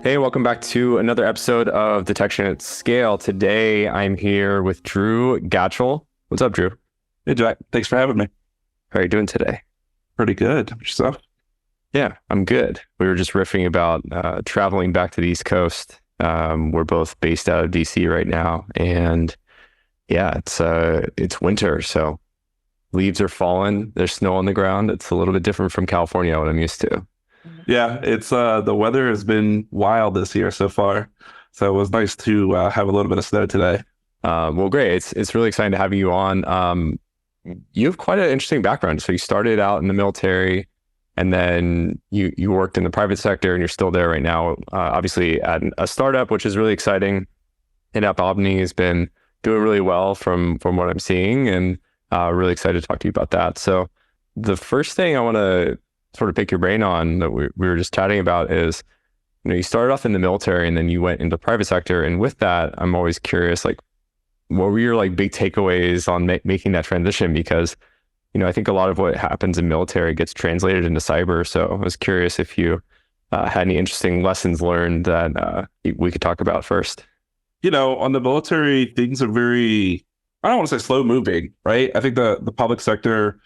Hey, welcome back to another episode of Detection at Scale. Today, I'm here with Drew Gatchell. What's up, Drew? Hey Jack, thanks for having me. How are you doing today? Pretty good. Yourself? Yeah, I'm good. We were just riffing about traveling back to the East Coast. We're both based out of DC right now, and yeah, it's winter, so leaves are falling. There's snow on the ground. It's a little bit different from California, what I'm used to. Yeah, it's the weather has been wild this year so far. So it was nice to have a little bit of snow today. Well, great. It's really exciting to have you on. You have quite an interesting background. So you started out in the military, and then you worked in the private sector, and you're still there right now. Obviously, at a startup, which is really exciting. And AppOmni has been doing really well from what I'm seeing, and really excited to talk to you about that. So the first thing I want to sort of pick your brain on that we were just chatting about is, you started off in the military and then you went into the private sector. And with that, I'm always curious, like, what were your big takeaways on making that transition? Because, I think a lot of what happens in military gets translated into cyber. So I was curious if you had any interesting lessons learned that we could talk about first. On the military, things are very, I don't want to say slow moving, right? I think the public sector,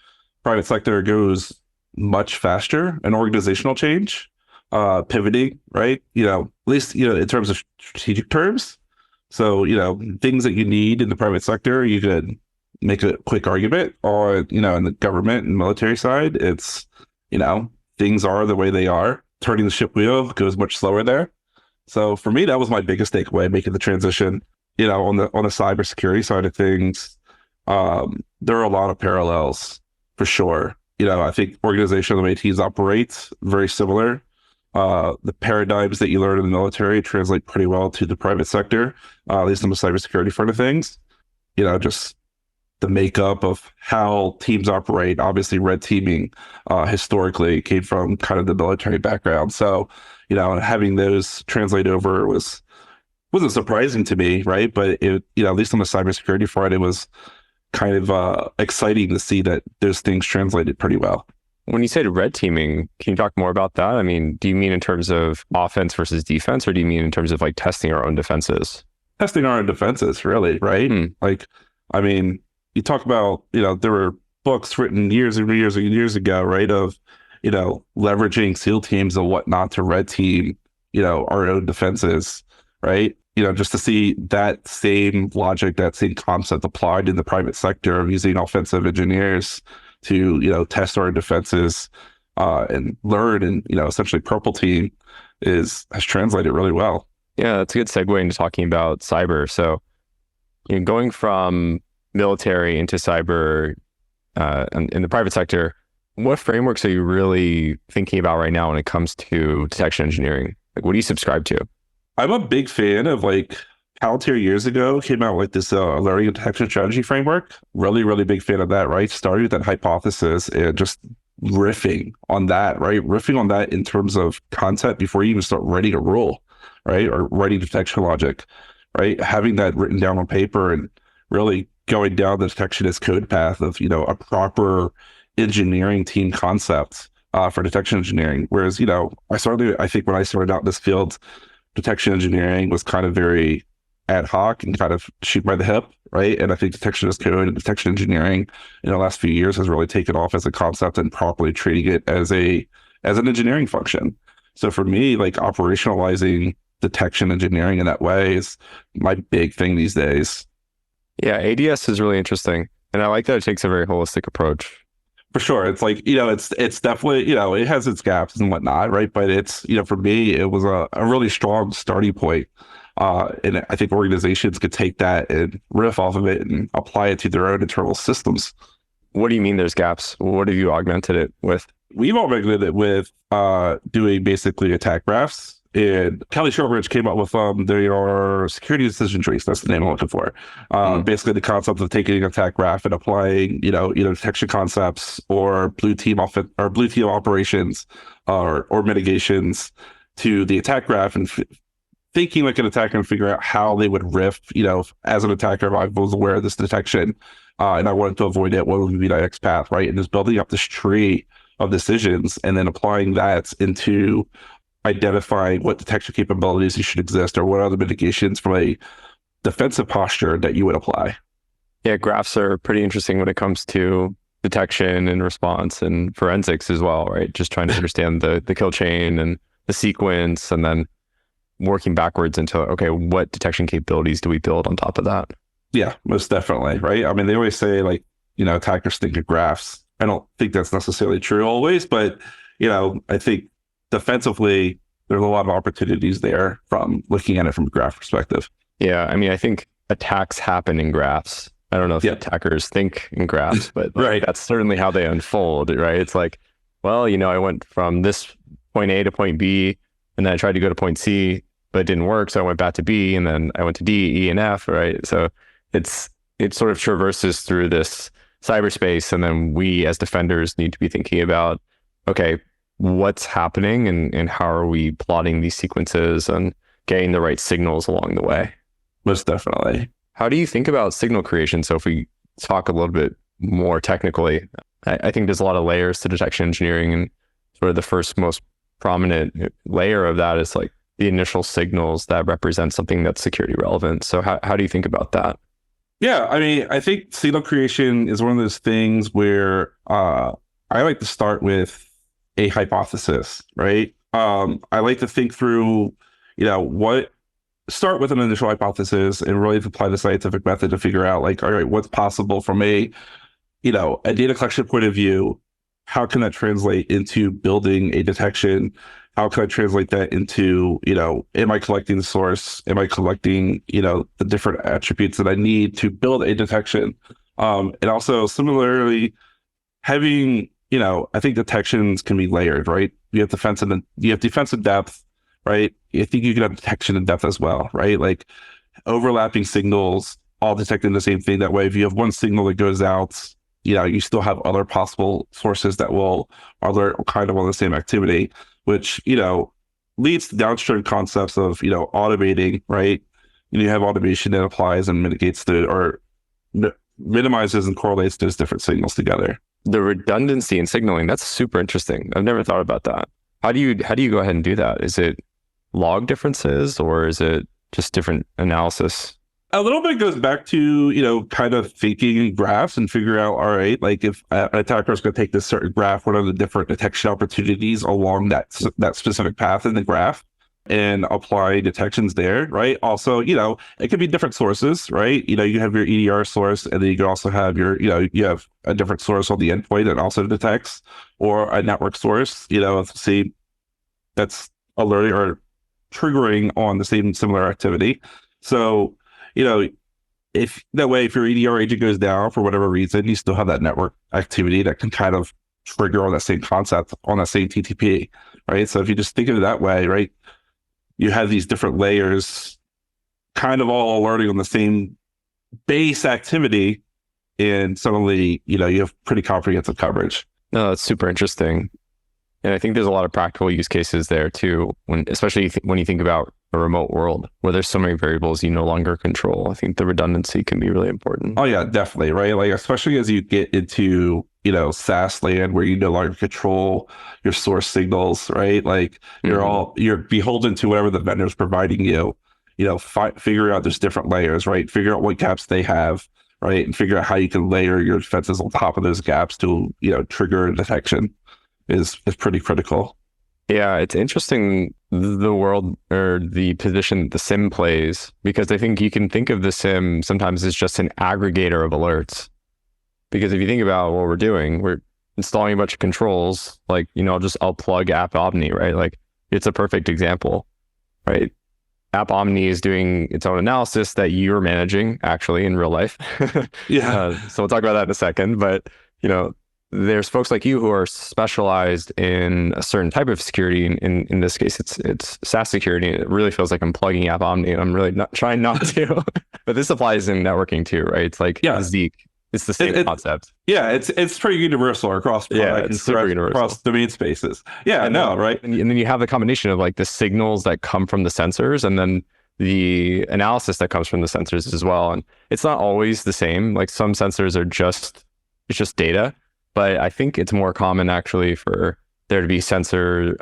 private sector goes much faster in organizational change, pivoting, right? At least, in terms of strategic terms. So, things that you need in the private sector, you could make a quick argument, or, in the government and military side, it's, things are the way they are. Turning the ship wheel goes much slower there. So for me, that was my biggest takeaway, making the transition, on the cybersecurity side of things. There are a lot of parallels for sure. I think organizational way teams operate very similar. The paradigms that you learn in the military translate pretty well to the private sector, at least on the cybersecurity front of things. Just the makeup of how teams operate. Obviously, red teaming historically came from kind of the military background. So, having those translate over wasn't surprising to me, right? But it, at least on the cybersecurity front, it was kind of exciting to see that those things translated pretty well. When you say red teaming, can you talk more about that? I mean, do you mean in terms of offense versus defense, or do you mean in terms of testing our own defenses? Testing our own defenses, really, right? I mean, you talk about, there were books written years and years and years ago, right, of, leveraging SEAL teams and whatnot to red team, our own defenses, right? Just to see that same logic, that same concept applied in the private sector of using offensive engineers to, test our defenses and learn, and, essentially purple team has translated really well. Yeah, that's a good segue into talking about cyber. So, going from military into cyber in the private sector, what frameworks are you really thinking about right now when it comes to detection engineering? What do you subscribe to? I'm a big fan of Palantir years ago came out with this learning and detection strategy framework. Really, really big fan of that, right? Started with that hypothesis and just riffing on that, right? Riffing on that in terms of concept before you even start writing a rule, right? Or writing detection logic, right? Having that written down on paper and really going down the detection as code path of, a proper engineering team concept for detection engineering. Whereas, I think when I started out in this field, detection engineering was kind of very ad hoc and kind of shoot by the hip, right? And I think detection as code and detection engineering in the last few years has really taken off as a concept and properly treating it as an engineering function. So for me, operationalizing detection engineering in that way is my big thing these days. Yeah, ADS is really interesting. And I like that it takes a very holistic approach. For sure. It's it's definitely, it has its gaps and whatnot, right? But it's, for me, it was a really strong starting point. And I think organizations could take that and riff off of it and apply it to their own internal systems. What do you mean there's gaps? What have you augmented it with? We've augmented it with doing basically attack graphs. And Kelly Shortridge came up with their security decision trees. That's the name I'm looking for. Basically, the concept of taking an attack graph and applying, either detection concepts or blue team operations or mitigations to the attack graph, and thinking like an attacker and figure out how they would riff. As an attacker, if I was aware of this detection and I wanted to avoid it, what would be my next path, right? And just building up this tree of decisions and then applying that into identifying what detection capabilities you should exist or what are the mitigations from a defensive posture that you would apply. Yeah, graphs are pretty interesting when it comes to detection and response and forensics as well, right? Just trying to understand the kill chain and the sequence, and then working backwards into, okay, what detection capabilities do we build on top of that? Yeah, most definitely, right? I mean, they always say like, attackers think of graphs. I don't think that's necessarily true always, but, I think defensively, there's a lot of opportunities there from looking at it from a graph perspective. Yeah, I mean, I think attacks happen in graphs. I don't know if attackers think in graphs, but right. That's certainly how they unfold, right? It's like, well, I went from this point A to point B, and then I tried to go to point C, but it didn't work. So I went back to B, and then I went to D, E, and F, right? So it sort of traverses through this cyberspace, and then we as defenders need to be thinking about, okay, what's happening and how are we plotting these sequences and getting the right signals along the way? Most definitely. How do you think about signal creation? So if we talk a little bit more technically, I think there's a lot of layers to detection engineering, and sort of the first most prominent layer of that is like the initial signals that represent something that's security relevant. So how do you think about that? Yeah, I mean, I think signal creation is one of those things where I like to start with a hypothesis, right? I like to think through, start with an initial hypothesis and really apply the scientific method to figure out like, all right, what's possible from a data collection point of view? How can that translate into building a detection? How can I translate that into, am I collecting the source? Am I collecting, the different attributes that I need to build a detection? And also similarly, having, I think detections can be layered, right? You have defense and depth, right? I think you can have detection and depth as well, right? Like overlapping signals, all detecting the same thing. That way, if you have one signal that goes out, you still have other possible sources that will alert kind of on the same activity, which, leads to downstream concepts of, automating, right? You have automation that applies and mitigates minimizes and correlates those different signals together. The redundancy in signaling, that's super interesting. I've never thought about that. How do you go ahead and do that? Is it log differences, or is it just different analysis? A little bit goes back to, kind of thinking in graphs and figure out, all right, like if an attacker is going to take this certain graph, what are the different detection opportunities along that specific path in the graph, and apply detections there, right? Also, it could be different sources, right? You have your EDR source, and then you can also have you have a different source on the endpoint that also detects, or a network source, see that's alerting or triggering on the same similar activity. So, if that way, if your EDR agent goes down for whatever reason, you still have that network activity that can kind of trigger on that same concept on that same TTP, right? So if you just think of it that way, right, you have these different layers kind of all alerting on the same base activity, and suddenly, you have pretty comprehensive coverage. No, that's super interesting. And I think there's a lot of practical use cases there too, especially when you think about a remote world where there's so many variables you no longer control. I think the redundancy can be really important. Oh yeah, definitely, right? Like especially as you get into, SaaS land where you no longer control your source signals, right? Like you're beholden to whatever the vendor's providing you. Figure out there's different layers, right? Figure out what gaps they have, right? And figure out how you can layer your defenses on top of those gaps to, trigger detection is pretty critical. Yeah, it's interesting the world or the position the SIM plays, because I think you can think of the SIM sometimes as just an aggregator of alerts. Because if you think about what we're doing, we're installing a bunch of controls, like, I'll plug AppOmni, right? Like it's a perfect example, right? AppOmni is doing its own analysis that you're managing actually in real life. Yeah. So we'll talk about that in a second, but, there's folks like you who are specialized in a certain type of security. In this case, it's SaaS security. It really feels like I'm plugging AppOmni, and I'm really not trying not to. But this applies in networking too, right? It's like Zeek. It's the same concept. Yeah, it's pretty universal across it's super universal across domain spaces. Yeah, I know, right? And then you have the combination of like the signals that come from the sensors, and then the analysis that comes from the sensors as well. And it's not always the same. Like some sensors are it's just data. But I think it's more common actually for there to be sensor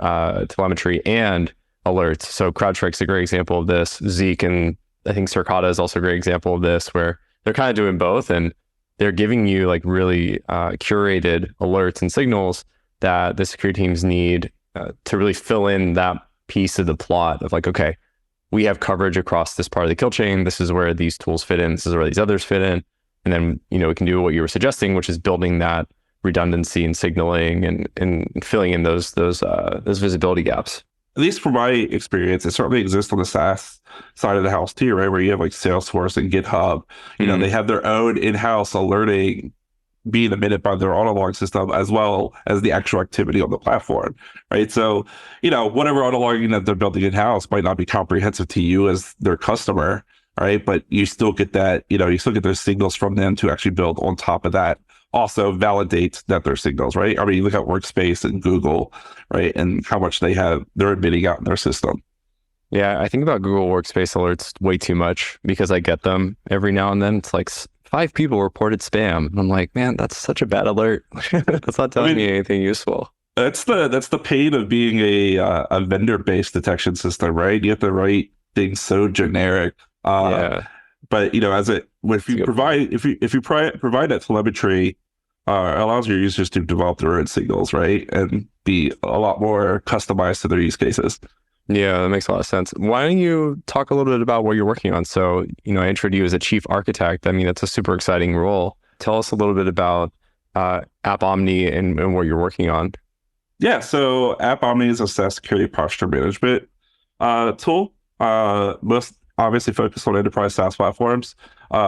telemetry and alerts. So CrowdStrike's a great example of this. Zeek and I think Circata is also a great example of this, where they're kind of doing both, and they're giving you like really curated alerts and signals that the security teams need to really fill in that piece of the plot of like, okay, we have coverage across this part of the kill chain. This is where these tools fit in. This is where these others fit in. And then, we can do what you were suggesting, which is building that redundancy and signaling and filling in those visibility gaps. At least from my experience, it certainly exists on the SaaS side of the house too, right? Where you have like Salesforce and GitHub, they have their own in-house alerting being emitted by their auto log system, as well as the actual activity on the platform, right? So, whatever auto logging that they're building in-house might not be comprehensive to you as their customer, right? But you still get that, you still get those signals from them to actually build on top of that. Also validate that they're signals, right? I mean, you look at Workspace and Google, right? And how much they're emitting out in their system. Yeah, I think about Google Workspace alerts way too much because I get them every now and then. It's like 5 people reported spam. And I'm like, man, that's such a bad alert. That's not telling me anything useful. That's the pain of being a vendor-based detection system, right? You have to write things so generic. Yeah. But if you provide that telemetry, allows your users to develop their own signals, right, and be a lot more customized to their use cases. Yeah, that makes a lot of sense. Why don't you talk a little bit about what you're working on? So, I introduced you as a chief architect. I mean, that's a super exciting role. Tell us a little bit about AppOmni and what you're working on. Yeah, so AppOmni is a SaaS security posture management tool. Most obviously focused on enterprise SaaS platforms.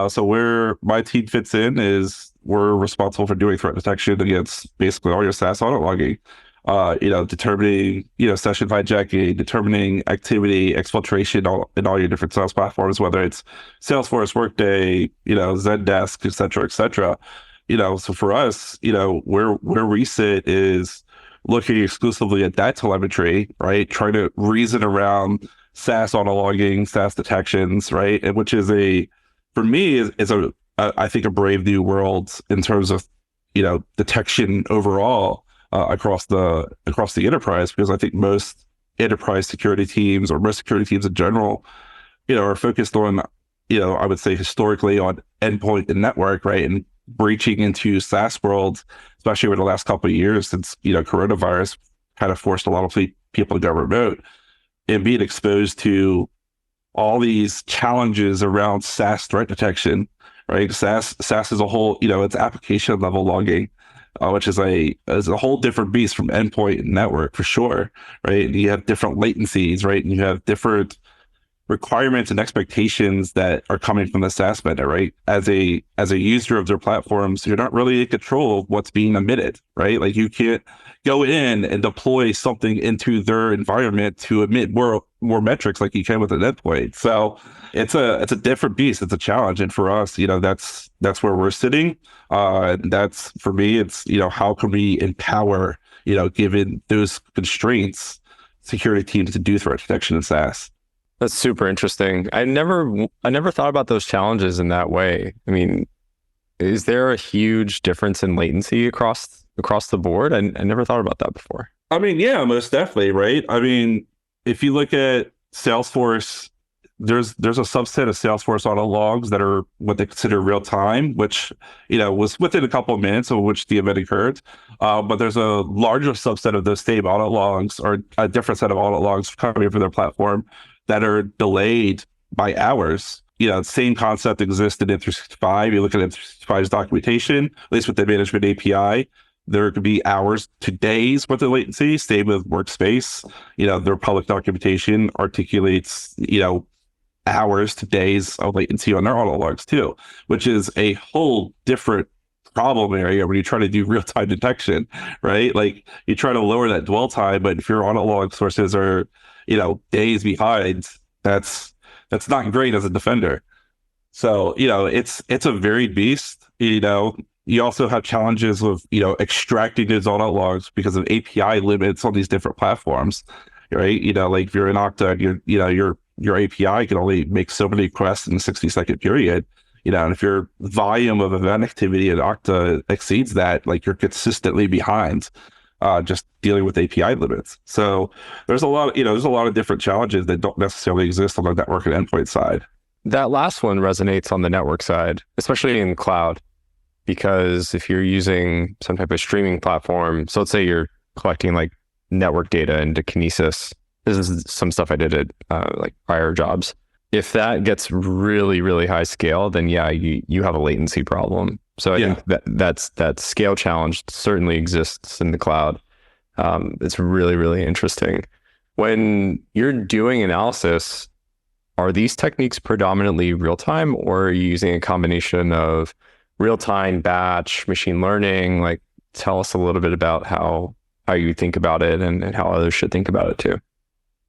So where my team fits in is we're responsible for doing threat detection against basically all your SaaS audit logging. Determining, session hijacking, determining activity, exfiltration in all your different SaaS platforms, whether it's Salesforce, Workday, Zendesk, et cetera, et cetera. So for us, where we sit is looking exclusively at that telemetry, right? Trying to reason around SaaS auto logging, SaaS detections, right? And which is for me, I think a brave new world in terms of, detection overall. Across the enterprise, because I think most enterprise security teams or most security teams in general, are focused on, I would say historically on endpoint and network, right, and breaching into SaaS world, especially over the last couple of years since coronavirus kind of forced a lot of people to go remote, and being exposed to all these challenges around SaaS threat detection, right? SaaS is a whole, it's application level logging. Which is a whole different beast from endpoint and network for sure, right? And you have different latencies, right? And you have different requirements and expectations that are coming from the SaaS vendor, right? As a user of their platforms, you're not really in control of what's being emitted, right? Like you can't go in and deploy something into their environment to emit more metrics like you can with an endpoint. So it's a different beast. It's a challenge, and for us, that's where we're sitting. That's for me. It's how can we empower given those constraints, security teams to do threat detection in SaaS. That's super interesting. I never thought about those challenges in that way. I mean, is there a huge difference in latency across the board? I never thought about that before. I mean, yeah, most definitely, right? I mean, if you look at Salesforce, there's a subset of Salesforce auto logs that are what they consider real time, which was within a couple of minutes of which the event occurred. But there's a larger subset of those same audit logs, or a different set of audit logs coming from their platform, that are delayed by hours. Same concept exists in M365. You look at M365's documentation, at least with the management API, there could be hours to days worth of latency. Same with Workspace. Their public documentation articulates, hours to days of latency on their audit logs too, which is a whole different problem area when you try to do real-time detection, right? Like you try to lower that dwell time, but if your audit log sources are days behind, that's not great as a defender. So, it's a varied beast. You also have challenges with, extracting those audit logs because of API limits on these different platforms, right? Like if you're in Okta, your API can only make so many requests in a 60-second period. And if your volume of event activity in Okta exceeds that, like you're consistently behind. just dealing with API limits. So there's a lot, there's a lot of different challenges that don't necessarily exist on the network and endpoint side. That last one resonates on the network side, especially in cloud, because if you're using some type of streaming platform, so let's say you're collecting like network data into Kinesis. This is some stuff I did at like prior jobs. If that gets really, really high scale, then yeah, you have a latency problem. So I think that scale challenge certainly exists in the cloud. It's really, really interesting. When you're doing analysis, are these techniques predominantly real-time, or are you using a combination of real-time, batch, machine learning? Like, tell us a little bit about how you think about it and how others should think about it too.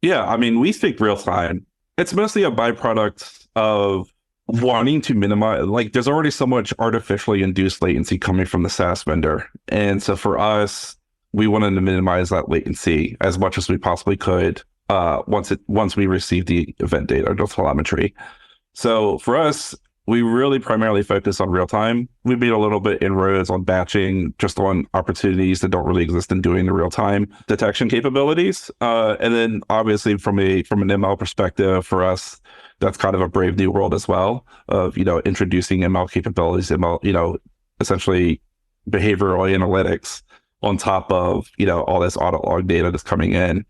Yeah, I mean, we think real time. It's mostly a byproduct of wanting to minimize, like there's already so much artificially induced latency coming from the SaaS vendor. And so for us, we wanted to minimize that latency as much as we possibly could once we receive the event data or the telemetry. So for us, we really primarily focus on real time. We made a little bit inroads on batching, just on opportunities that don't really exist in doing the real time detection capabilities. And then obviously from an ML perspective, for us, that's kind of a brave new world as well of, introducing ML capabilities, ML, essentially behavioral analytics on top of, all this audit log data that's coming in.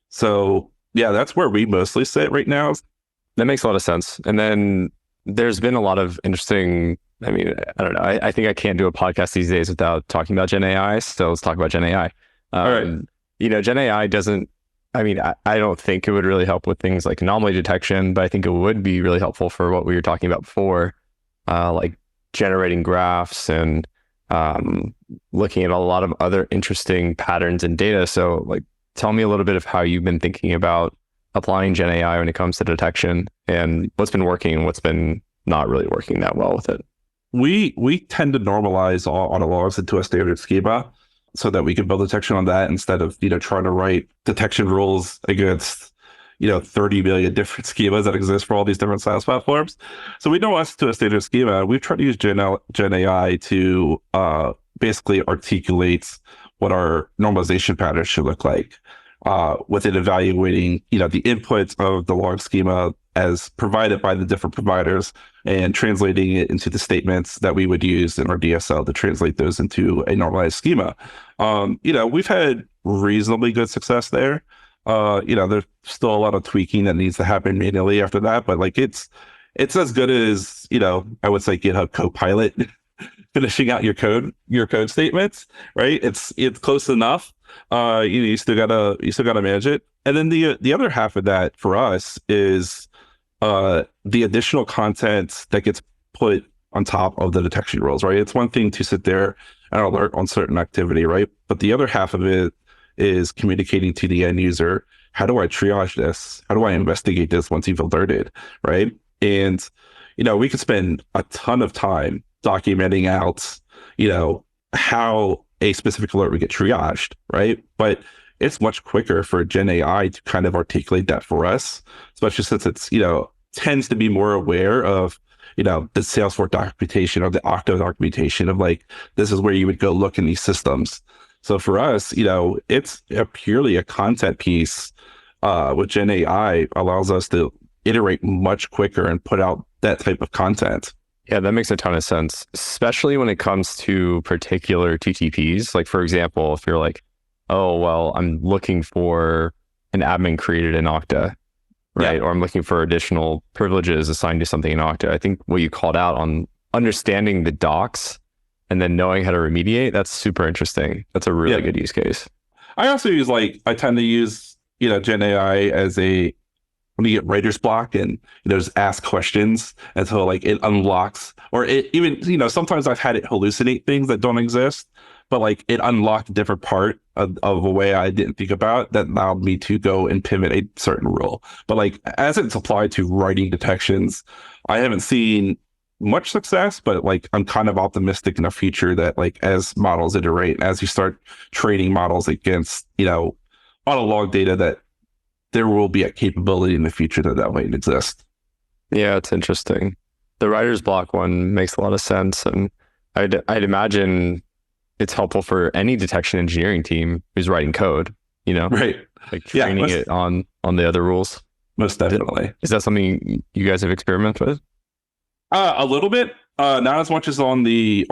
So yeah, that's where we mostly sit right now. That makes a lot of sense. And then there's been a lot of interesting, I mean, I don't know. I think I can't do a podcast these days without talking about Gen AI. So let's talk about Gen AI. All right. Gen AI doesn't, I mean, I don't think it would really help with things like anomaly detection, but I think it would be really helpful for what we were talking about before, like generating graphs and looking at a lot of other interesting patterns in data. So like, tell me a little bit of how you've been thinking about applying Gen AI when it comes to detection and what's been working and what's been not really working that well with it. We tend to normalize all audit logs into a standard schema so that we can build detection on that instead of, trying to write detection rules against, 30 million different schemas that exist for all these different SaaS platforms. So we normalize to a standard schema. We've tried to use Gen AI to basically articulate what our normalization patterns should look like. With it evaluating, the inputs of the log schema as provided by the different providers and translating it into the statements that we would use in our DSL to translate those into a normalized schema. We've had reasonably good success there. There's still a lot of tweaking that needs to happen manually after that, but like it's as good as, I would say GitHub Copilot finishing out your code statements, right? It's close enough. You still gotta manage it. And then the other half of that for us is the additional content that gets put on top of the detection rules, right? It's one thing to sit there and alert on certain activity, right? But the other half of it is communicating to the end user. How do I triage this? How do I investigate this once you've alerted, right? And, we could spend a ton of time documenting out, how a specific alert would get triaged, right? But it's much quicker for Gen AI to kind of articulate that for us, especially since it's, tends to be more aware of, the Salesforce documentation or the Okta documentation of like, this is where you would go look in these systems. So for us, it's purely a content piece with Gen AI allows us to iterate much quicker and put out that type of content. Yeah, that makes a ton of sense, especially when it comes to particular TTPs. Like, for example, if you're like, oh, well, I'm looking for an admin created in Okta, right? Yeah. Or I'm looking for additional privileges assigned to something in Okta. I think what you called out on understanding the docs and then knowing how to remediate, that's super interesting. That's a really good use case. I also use I tend to use, Gen AI as when you get writer's block and just ask questions until like it unlocks, or it even, sometimes I've had it hallucinate things that don't exist, but like it unlocked a different part of a way I didn't think about that allowed me to go and pivot a certain rule. But like as it's applied to writing detections, I haven't seen much success, but like I'm kind of optimistic in the future that like as models iterate, as you start training models against, auto log data, that there will be a capability in the future that might exist. Yeah, it's interesting. The writer's block one makes a lot of sense. And I'd imagine it's helpful for any detection engineering team who's writing code, Right. like training it on the other rules. Most definitely. Is that something you guys have experimented with? A little bit, not as much as on the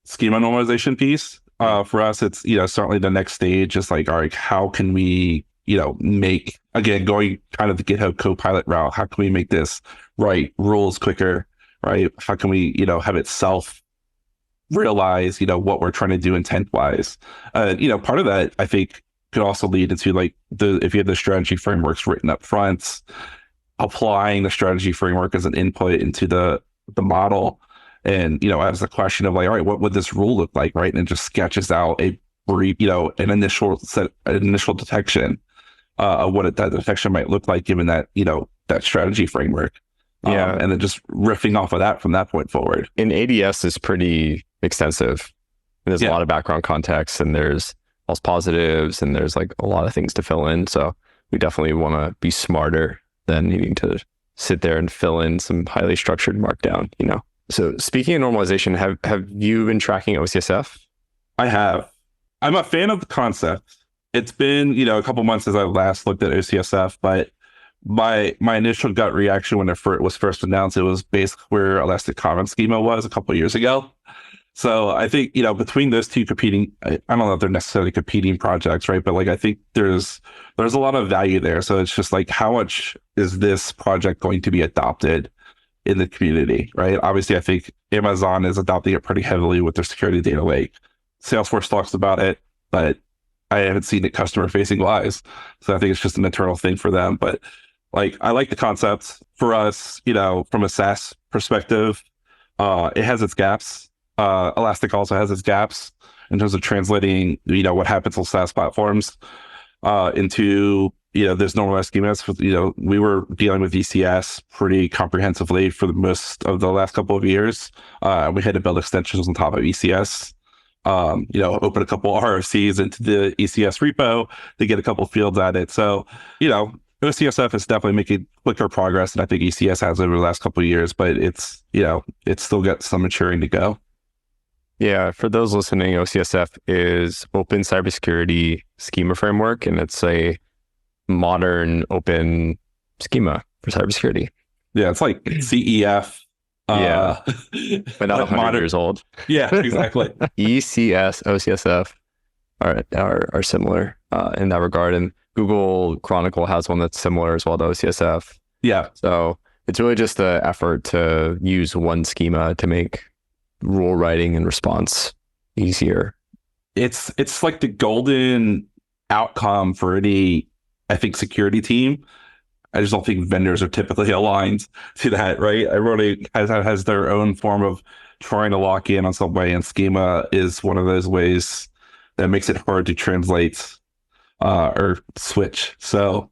schema normalization piece. For us, it's certainly the next stage is like, all right, how can we make, again, going kind of the GitHub Copilot route, how can we make this write rules quicker, right? How can we have it self realize what we're trying to do intent wise? Part of that I think could also lead into like if you have the strategy frameworks written up front, applying the strategy framework as an input into the model, and as the question of like, all right, what would this rule look like, right? And it just sketches out a brief, an initial detection of what that detection might look like given that that strategy framework. Yeah, and then just riffing off of that from that point forward. And ADS is pretty extensive. There's a lot of background context, and there's false positives, and there's like a lot of things to fill in. So we definitely want to be smarter than needing to sit there and fill in some highly structured markdown, So speaking of normalization, have you been tracking OCSF? I have. I'm a fan of the concept. It's been, a couple months since I last looked at OCSF, but my initial gut reaction when it was first announced, it was basically where Elastic Comment Schema was a couple of years ago. So I think, between those two competing, I don't know if they're necessarily competing projects, right? But like, I think there's a lot of value there. So it's just like, how much is this project going to be adopted in the community, right? Obviously, I think Amazon is adopting it pretty heavily with their security data lake. Salesforce talks about it, but I haven't seen it customer facing wise. So I think it's just an internal thing for them. But like, I like the concept. For us, from a SaaS perspective, it has its gaps. Elastic also has its gaps in terms of translating, what happens on SaaS platforms into, this normalized schemas. We were dealing with ECS pretty comprehensively for the most of the last couple of years. We had to build extensions on top of ECS. Open a couple RFCs into the ECS repo to get a couple fields at it. So, OCSF is definitely making quicker progress than I think ECS has over the last couple of years, but it's still got some maturing to go. Yeah, for those listening, OCSF is Open Cybersecurity Schema Framework, and it's a modern open schema for cybersecurity. Yeah, it's like CEF. Yeah, but not 100 years old. Yeah, exactly. ECS, OCSF are similar in that regard, and Google Chronicle has one that's similar as well to OCSF. Yeah. So it's really just the effort to use one schema to make rule writing and response easier. It's like the golden outcome for any, I think, security team. I just don't think vendors are typically aligned to that, right? Everybody has their own form of trying to lock in on some way, and schema is one of those ways that makes it hard to translate or switch. So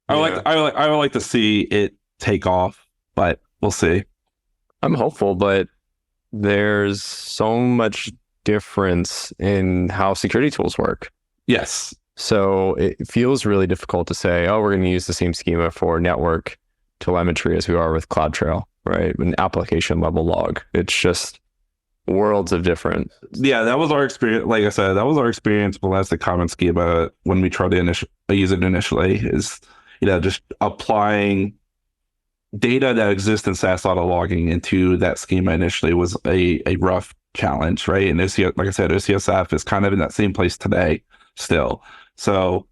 I would like to see it take off, but we'll see. I'm hopeful, but there's so much difference in how security tools work. Yes. So it feels really difficult to say, oh, we're going to use the same schema for network telemetry as we are with CloudTrail, right? An application level log. It's just worlds of difference. Yeah, that was our experience. Like I said, that was our experience with Elastic Comment Schema when we tried to use it initially, is, just applying data that exists in SaaS auto logging into that schema initially was a rough challenge, right? And like I said, OCSF is kind of in that same place today still. So,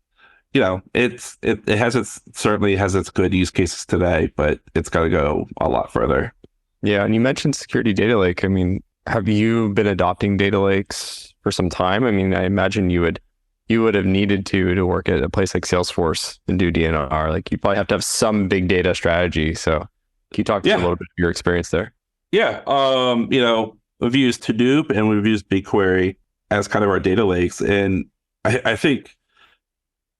it certainly has its good use cases today, but it's got to go a lot further. Yeah, and you mentioned security data lake. I mean, have you been adopting data lakes for some time? I mean, I imagine you would have needed to work at a place like Salesforce and do DNR. Like, you probably have to have some big data strategy. So can you talk to us a little bit of your experience there? Yeah. We've used Hadoop and we've used BigQuery as kind of our data lakes. And I think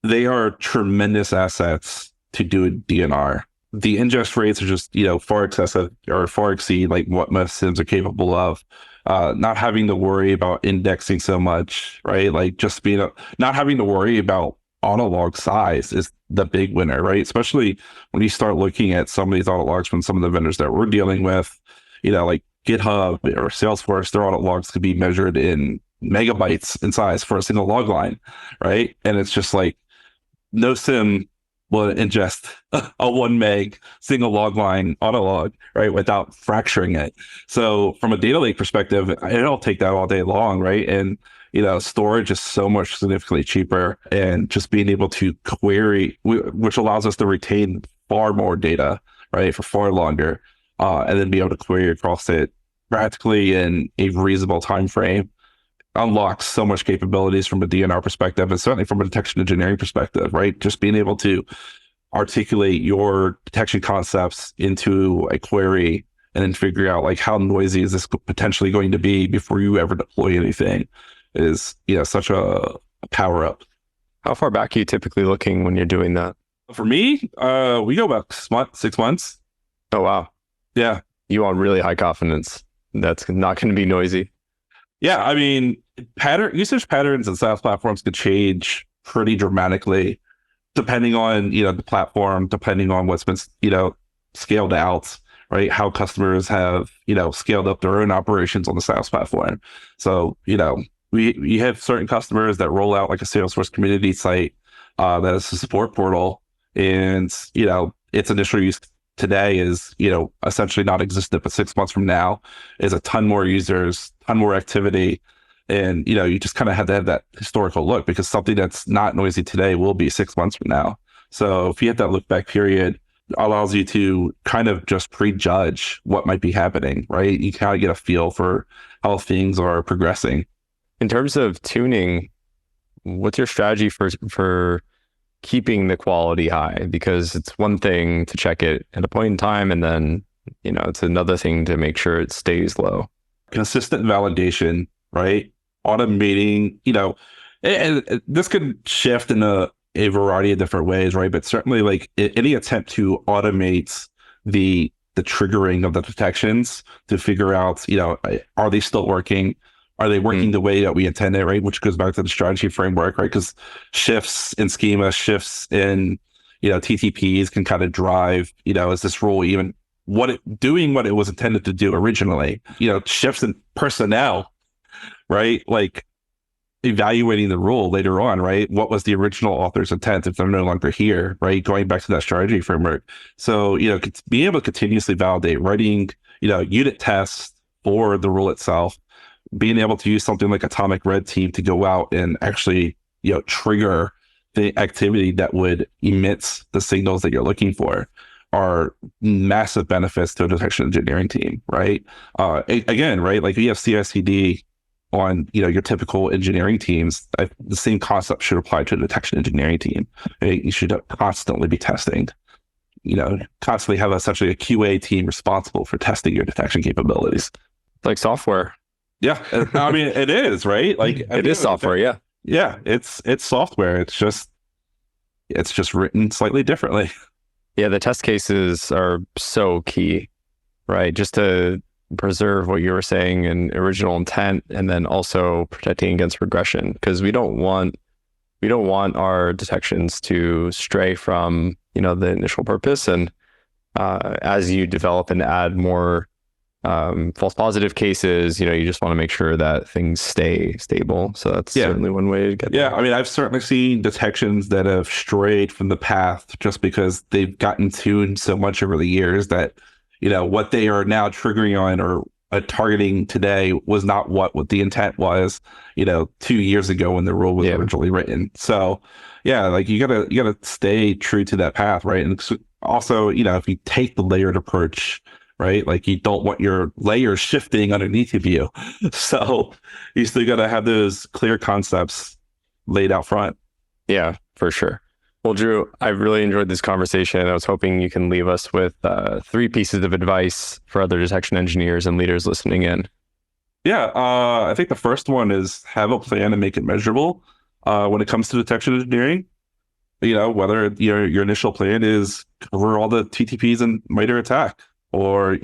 they are tremendous assets to do a DNR. The ingest rates are just, far excessive or far exceed like what most SIEMs are capable of. Not having to worry about indexing so much, right? Like just not having to worry about auto log size is the big winner, right? Especially when you start looking at some of these auto logs from some of the vendors that we're dealing with, like GitHub or Salesforce, their audit logs could be measured in megabytes in size for a single log line, right? And it's just like no sim will ingest a 1 meg single log line autolog, right, without fracturing it. So from a data lake perspective, it'll take that all day long, right? And storage is so much significantly cheaper, and just being able to query, which allows us to retain far more data, right, for far longer, and then be able to query across it practically in a reasonable time frame, unlocks so much capabilities from a DNR perspective, and certainly from a detection engineering perspective, right? Just being able to articulate your detection concepts into a query and then figure out like how noisy is this potentially going to be before you ever deploy anything is, such a power up. How far back are you typically looking when you're doing that? For me, we go about 6 months. Oh, wow. Yeah. You want really high confidence. That's not going to be noisy. Yeah. I mean, usage patterns and SaaS platforms could change pretty dramatically depending on, the platform, depending on what's been, scaled out, right? How customers have, scaled up their own operations on the SaaS platform. So, we have certain customers that roll out like a Salesforce community site that is a support portal, and its initial use today is essentially not existent, but 6 months from now is a ton more users, ton more activity, and you just kind of have to have that historical look, because something that's not noisy today will be 6 months from now. So if you have that look back period, it allows you to kind of just prejudge what might be happening, right? You kind of get a feel for how things are progressing. In terms of tuning, what's your strategy for keeping the quality high? Because it's one thing to check it at a point in time, and then, it's another thing to make sure it stays low. Consistent validation, right? Automating, and this could shift in a variety of different ways, right? But certainly like any attempt to automate the triggering of the detections to figure out, are they still working? Are they working the way that we intended, right? Which goes back to the strategy framework, right? Because shifts in schema, shifts in, TTPs can kind of drive, is this rule even doing what it was intended to do originally? Shifts in personnel, right? Like evaluating the rule later on, right? What was the original author's intent if they're no longer here, right? Going back to that strategy framework. So, being able to continuously validate, writing, unit tests for the rule itself, being able to use something like Atomic Red Team to go out and actually, trigger the activity that would emit the signals that you're looking for are massive benefits to a detection engineering team, right? Again, right? Like you have CI/CD on, your typical engineering teams. The same concept should apply to a detection engineering team. Right? You should constantly be testing, constantly have essentially a QA team responsible for testing your detection capabilities. Like software. Yeah, I mean, it is, right? Like it is software. Yeah. Yeah, it's software. It's just written slightly differently. Yeah, the test cases are so key, right? Just to preserve what you were saying and original intent, and then also protecting against regression, because we don't want our detections to stray from, the initial purpose. And as you develop and add more false positive cases, you just want to make sure that things stay stable. So that's certainly one way to get there. I mean, I've certainly seen detections that have strayed from the path just because they've gotten tuned so much over the years that, what they are now triggering on or targeting today was not what the intent was, 2 years ago when the rule was originally written. So like you gotta stay true to that path, right? And also, if you take the layered approach, right? Like you don't want your layers shifting underneath of you. So you still got to have those clear concepts laid out front. Yeah, for sure. Well, Drew, I really enjoyed this conversation. I was hoping you can leave us with 3 pieces of advice for other detection engineers and leaders listening in. Yeah, I think the first one is have a plan and make it measurable. When it comes to detection engineering, whether your initial plan is cover all the TTPs and MITRE attack, or,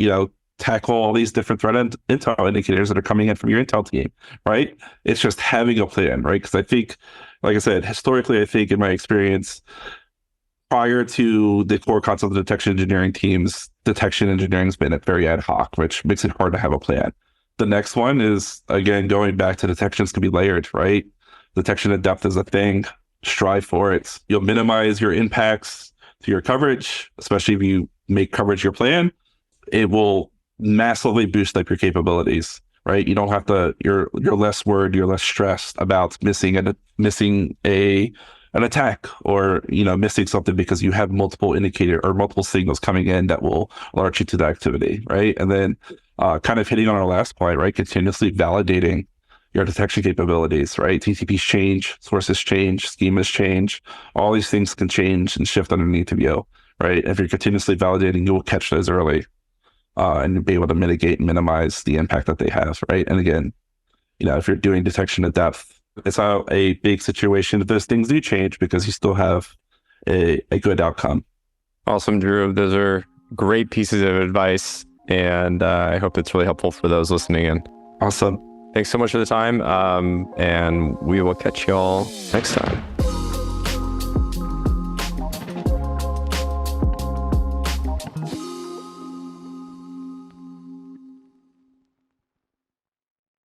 tackle all these different threat intel indicators that are coming in from your intel team, right? It's just having a plan, right? Because I think, like I said, historically, I think in my experience, prior to the core concept of detection engineering teams, detection engineering has been very ad hoc, which makes it hard to have a plan. The next one is, again, going back to detections can be layered, right? Detection at depth is a thing. Strive for it. You'll minimize your impacts to your coverage, especially if you make coverage your plan. It will massively boost up your capabilities, right? You don't have to, you're less worried, you're less stressed about missing an attack, or missing something, because you have multiple indicator or multiple signals coming in that will alert you to the activity, right? And then kind of hitting on our last point, right? Continuously validating your detection capabilities, right? TTPs change, sources change, schemas change. All these things can change and shift underneath of you, right? If you're continuously validating, you will catch those early and be able to mitigate and minimize the impact that they have, right? And again, if you're doing detection at depth, it's not a big situation if those things do change, because you still have a good outcome. Awesome, Drew. Those are great pieces of advice, and I hope it's really helpful for those listening in. Awesome. Thanks so much for the time, and we will catch you all next time.